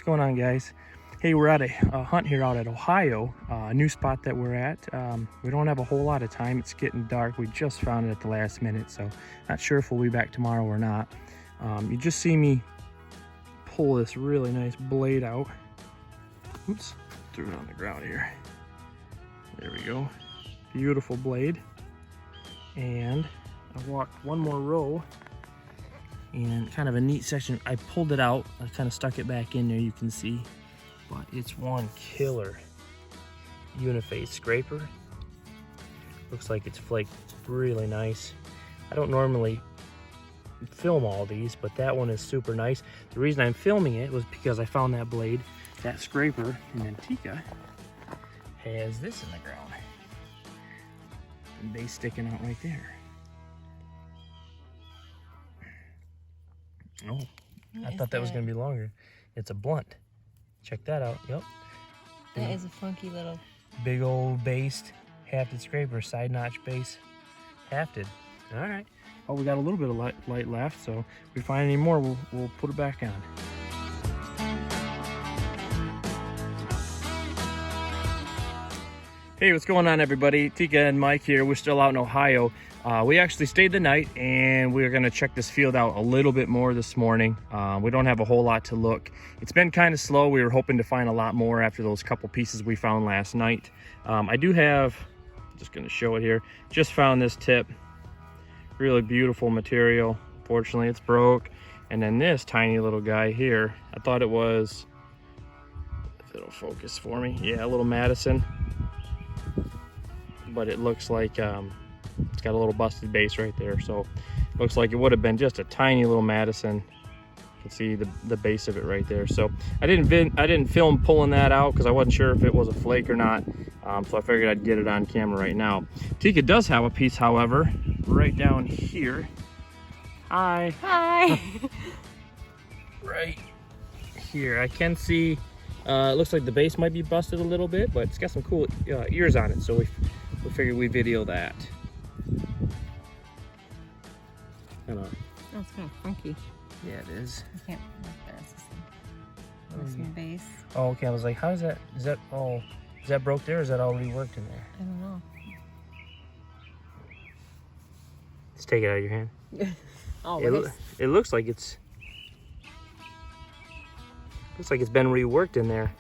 going on, guys? Hey, we're at a hunt here out at Ohio, a new spot that we're at. We don't have a whole lot of time. It's getting dark. We just found it at the last minute, so not sure if we'll be back tomorrow or not. You just see me pull this really nice blade out. Oops, threw it on the ground here. There we go. Beautiful blade. And I walked one more row, and kind of a neat section. I pulled it out. I kind of stuck it back in there, you can see. But it's one killer uniface scraper. Looks like it's flaked really nice. I don't normally film all these, but that one is super nice. The reason I'm filming it was because I found that blade, that scraper, and then Tika has this in the ground. And base sticking out right there. Oh, I thought that was going to be longer. It's a blunt. Check that out. Yep. That is a funky little... Big old based hafted scraper, side notch base, hafted. All right. Oh, we got a little bit of light left, so if we find any more, we'll put it back on. Hey, what's going on, everybody? Tika and Mike here. We're still out in Ohio. We actually stayed the night, and we're going to check this field out a little bit more this morning. We don't have a whole lot to look. It's been kind of slow. We were hoping to find a lot more after those couple pieces we found last night. I do have, I'm just going to show it here, just found this tip. Really beautiful material. Fortunately, it's broke. And then this tiny little guy here, I thought it was, if it'll focus for me, yeah, a little Madison. But it looks like it's got a little busted base right there, so looks like it would have been just a tiny little Madison. You can see the base of it right there. So I didn't film pulling that out because I wasn't sure if it was a flake or not, so I figured I'd get it on camera right now. Tika does have a piece, however, right down here. Hi. Right here, I can see. It looks like the base might be busted a little bit, but it's got some cool ears on it, so we figured we'd video that. That's kind of funky. Yeah, it is. I can't. There's some base. Oh, okay. I was like, how is that? Is that broke there, or is that already worked in there? I don't know. Let's take it out of your hand. Oh, it looks like it's been reworked in there.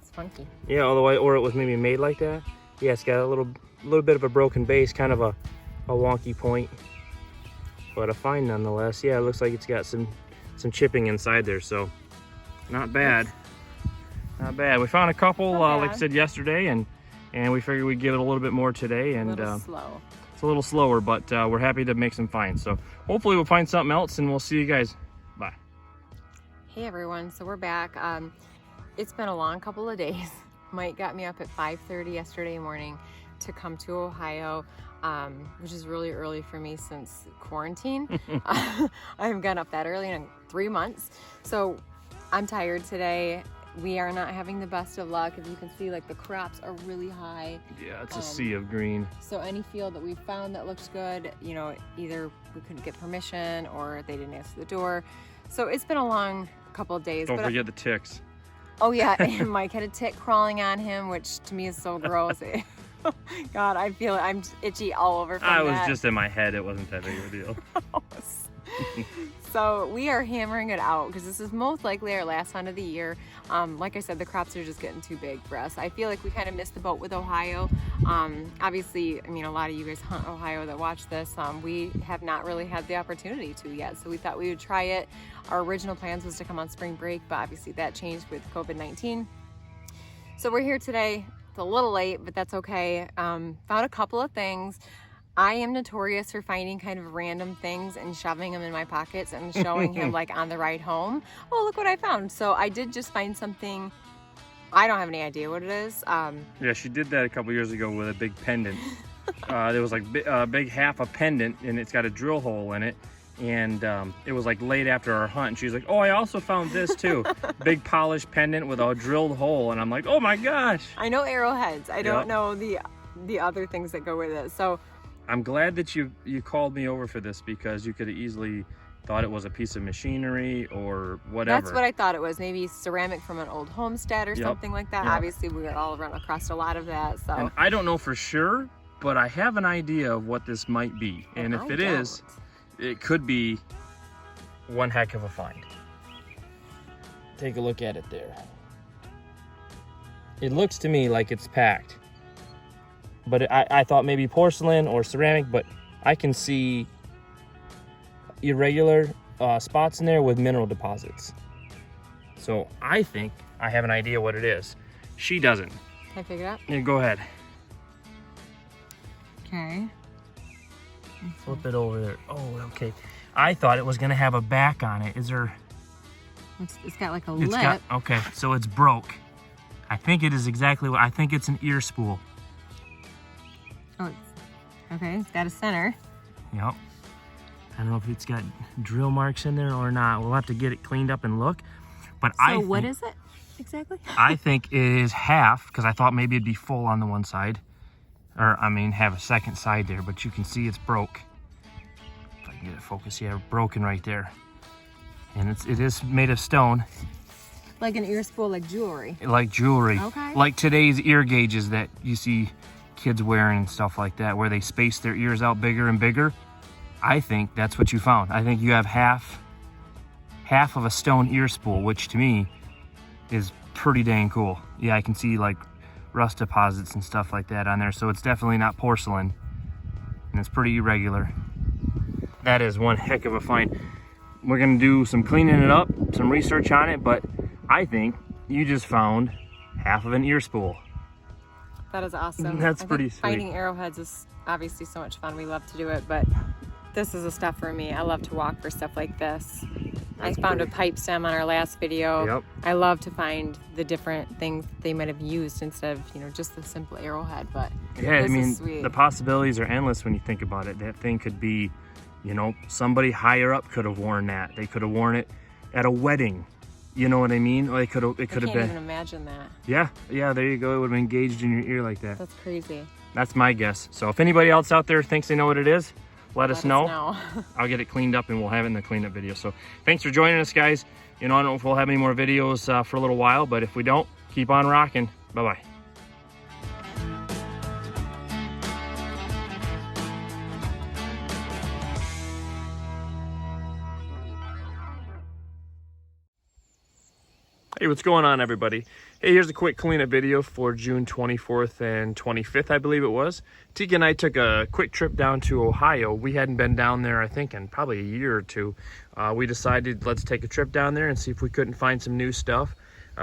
It's funky. Yeah, otherwise, or it was maybe made like that. Yeah, it's got a little bit of a broken base, kind of a wonky point, but a fine nonetheless. Yeah, it looks like it's got some chipping inside there, so not bad. Not bad. We found a couple, like I said yesterday, and we figured we'd give it a little bit more today. And a little slow. It's a little slower, but we're happy to make some finds. So hopefully we'll find something else, and we'll see you guys. Bye. Hey everyone, so we're back. It's been a long couple of days. Mike got me up at 5:30 yesterday morning to come to Ohio, which is really early for me since quarantine. I haven't gotten up that early in 3 months. So I'm tired today. We are not having the best of luck. If you can see, like, the crops are really high. Yeah, it's a sea of green. So any field that we found that looks good, you know, either we couldn't get permission or they didn't answer the door. So it's been a long couple of days. Don't forget the ticks. Oh yeah, and Mike had a tick crawling on him, which to me is so gross. God, I feel it. I'm itchy all over from that. I was just in my head. It wasn't that big of a deal. So we are hammering it out because this is most likely our last hunt of the year. Like I said, the crops are just getting too big for us. I feel like we kind of missed the boat with Ohio. Obviously, I mean, a lot of you guys hunt Ohio that watch this. We have not really had the opportunity to yet, so we thought we would try it. Our original plans was to come on spring break, but obviously that changed with COVID-19. So we're here today. It's a little late, but that's okay. Found a couple of things. I am notorious for finding kind of random things and shoving them in my pockets and showing him, like, on the ride home. Oh, look what I found. So I did just find something. I don't have any idea what it is. Yeah, she did that a couple years ago with a big pendant. There was like a big half a pendant, and it's got a drill hole in it. And it was like late after our hunt, and she's like, oh, I also found this too. Big polished pendant with a drilled hole. And I'm like, oh my gosh. I know arrowheads. I don't know the other things that go with it. So I'm glad that you called me over for this, because you could have easily thought it was a piece of machinery or whatever. That's what I thought it was. Maybe ceramic from an old homestead or something like that. Yep. Obviously, we all run across a lot of that. So And I don't know for sure, but I have an idea of what this might be. And if it is, it could be one heck of a find. Take a look at it there. It looks to me like it's packed. But I thought maybe porcelain or ceramic, but I can see irregular spots in there with mineral deposits. So I think I have an idea what it is. She doesn't. Can I figure it out? Yeah, go ahead. Okay. Flip it over there. Oh, okay. I thought it was gonna have a back on it. Is there? It's got like a lip. Okay, so it's broke. I think it is exactly what I think. It's an ear spool. Oh, okay. It's got a center. Yep. I don't know if it's got drill marks in there or not. We'll have to get it cleaned up and look. But So what is it exactly? I think it is half, because I thought maybe it'd be full on the one side. Or, I mean, have a second side there, but you can see it's broke. If I can get it focused, yeah, broken right there. And it is made of stone. Like an ear spool, like jewelry. Like jewelry. Okay. Like today's ear gauges that you see kids wearing and stuff like that, where they space their ears out bigger and bigger. I think that's what you found. I think you have half of a stone ear spool, which to me is pretty dang cool. Yeah, I can see like rust deposits and stuff like that on there, so it's definitely not porcelain, and it's pretty irregular. That is one heck of a find. We're gonna do some cleaning it up, some research on it, but I think you just found half of an ear spool. That is awesome. That's pretty sweet. Finding arrowheads is obviously so much fun. We love to do it, but this is the stuff for me. I love to walk for stuff like this. I found a pipe stem on our last video. Yep. I love to find the different things they might have used instead of, you know, just the simple arrowhead. But yeah, this I mean, is sweet. the possibilities are endless when you think about it. That thing could be, you know, somebody higher up could have worn that. They could have worn it at a wedding. You know what I mean? Or it could have been. I can't even imagine that. Yeah, there you go. It would have been engaged in your ear like that. That's crazy. That's my guess. So if anybody else out there thinks they know what it is, let us know. I'll get it cleaned up and we'll have it in the cleanup video. So thanks for joining us, guys. You know, I don't know if we'll have any more videos for a little while, but if we don't, keep on rocking. Bye-bye. Hey, what's going on, everybody? Hey, here's a quick cleanup video for June 24th and 25th, I believe it was. Tika and I took a quick trip down to Ohio. We hadn't been down there, I think, in probably a year or two. We decided let's take a trip down there and see if we couldn't find some new stuff.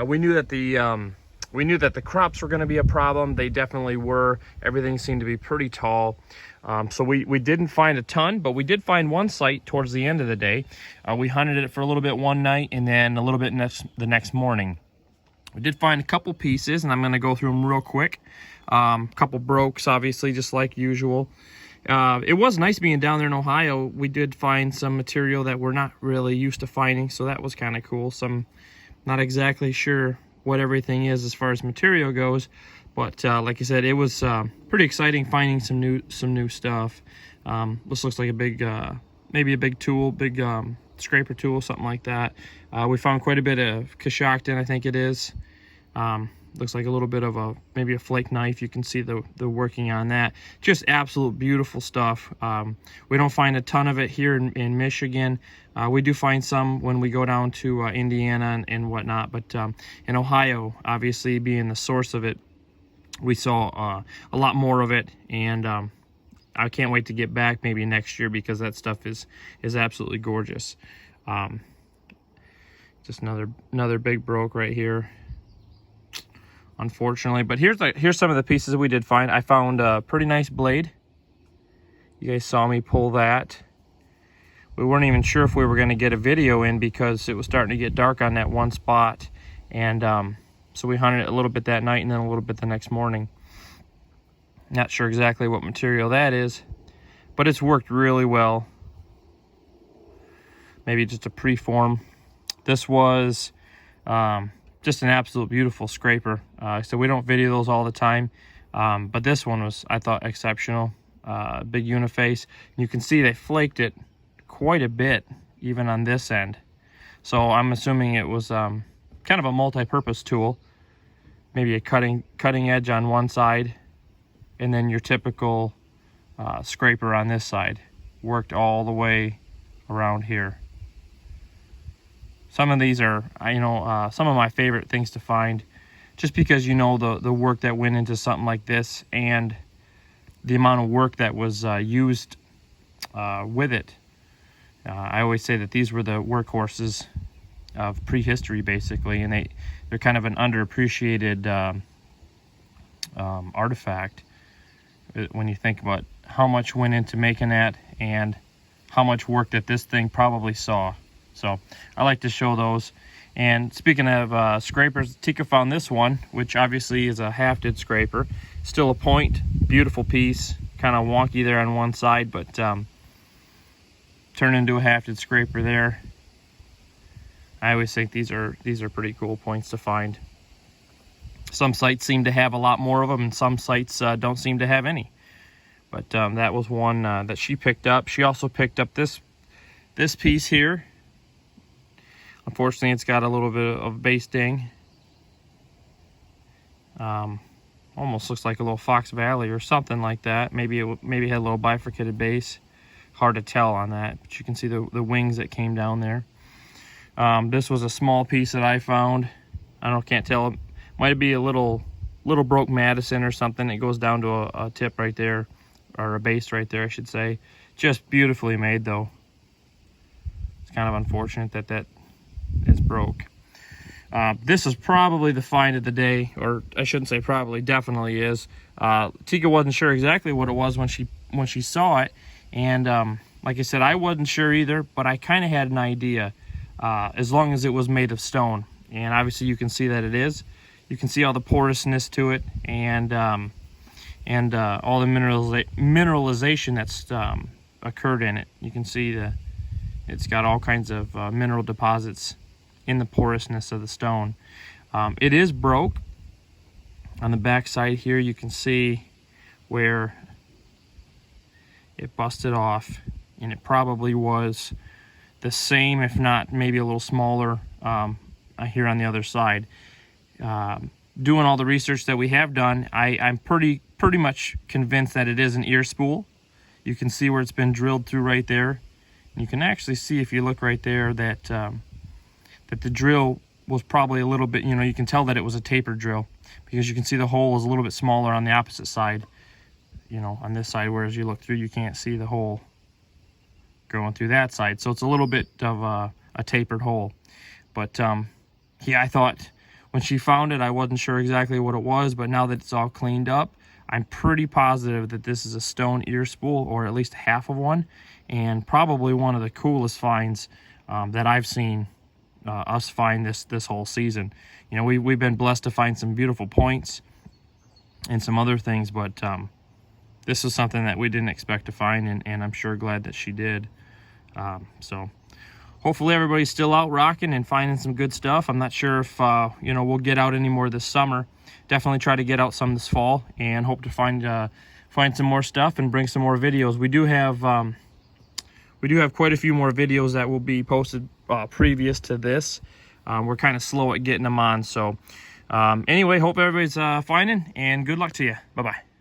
We knew that the crops were going to be a problem. They definitely were. Everything seemed to be pretty tall. So we didn't find a ton, but we did find one site towards the end of the day. We hunted it for a little bit one night and then a little bit the next morning. We did find a couple pieces, and I'm going to go through them real quick. Couple brokes, obviously, just like usual. It was nice being down there in Ohio. We did find some material that we're not really used to finding, so that was kind of cool. Not exactly sure what everything is as far as material goes, but like I said, it was pretty exciting finding some new stuff. This looks like a big, maybe a big tool, big scraper tool, something like that. We found quite a bit of Coshocton, I think it is. Looks like a little bit of maybe a flake knife. You can see the working on that. Just absolute beautiful stuff. We don't find a ton of it here in Michigan. We do find some when we go down to Indiana and whatnot, but in Ohio, obviously being the source of it, we saw a lot more of it, and I can't wait to get back maybe next year because that stuff is absolutely gorgeous. Just another big broke right here, unfortunately. But here's some of the pieces that we did find. I found a pretty nice blade. You guys saw me pull that. We weren't even sure if we were going to get a video in because it was starting to get dark on that one spot, and so we hunted it a little bit that night and then a little bit the next morning. Not sure exactly what material that is, but it's worked really well. Maybe just a preform. This was just an absolute beautiful scraper. So we don't video those all the time, but this one was, I thought, exceptional. Big uniface. You can see they flaked it quite a bit even on this end. So I'm assuming it was kind of a multi-purpose tool. Maybe a cutting edge on one side, and then your typical scraper on this side. Worked all the way around here. Some of these are, some of my favorite things to find, just because the work that went into something like this and the amount of work that was used with it. I always say that these were the workhorses of prehistory, basically, and they're kind of an underappreciated artifact when you think about how much went into making that and how much work that this thing probably saw. So I like to show those. And speaking of scrapers, Tika found this one, which obviously is a hafted scraper. Still a point, beautiful piece, kind of wonky there on one side, but turned into a hafted scraper there. I always think these are pretty cool points to find. Some sites seem to have a lot more of them, and some sites don't seem to have any. But that was one that she picked up. She also picked up this piece here. Unfortunately, it's got a little bit of base ding. Almost looks like a little Fox Valley or something like that. Maybe it had a little bifurcated base. Hard to tell on that, but you can see the wings that came down there. This was a small piece that I found. Can't tell. It might be a little broke Madison or something. It goes down to a tip right there, or a base right there, I should say. Just beautifully made, though. It's kind of unfortunate that is broke. This is probably the find of the day, or I shouldn't say probably, definitely is. Tika wasn't sure exactly what it was when she saw it, and like I said, I wasn't sure either, but I kind of had an idea, as long as it was made of stone. And obviously you can see that it is. You can see all the porousness to it, and all the mineralization that's occurred in it. You can see it's got all kinds of mineral deposits in the porousness of the stone. It is broke. On the back side here, you can see where it busted off, and it probably was the same, if not maybe a little smaller, here on the other side. Doing all the research that we have done, I'm pretty much convinced that it is an ear spool. You can see where it's been drilled through right there. And you can actually see, if you look right there, that the drill was probably a little bit, you can tell that it was a tapered drill, because you can see the hole is a little bit smaller on the opposite side, on this side, whereas you look through, you can't see the hole going through that side. So it's a little bit of a tapered hole. But yeah, I thought when she found it, I wasn't sure exactly what it was, but now that it's all cleaned up, I'm pretty positive that this is a stone ear spool, or at least half of one, and probably one of the coolest finds that I've seen us find this whole season. We've been blessed to find some beautiful points and some other things, but this is something that we didn't expect to find, and I'm sure glad that she did. So hopefully everybody's still out rocking and finding some good stuff. I'm not sure if we'll get out any more this summer. Definitely try to get out some this fall, and hope to find some more stuff and bring some more videos. We do have quite a few more videos that will be posted previous to this. We're kind of slow at getting them on. So anyway, hope everybody's finding, and good luck to you. Bye-bye.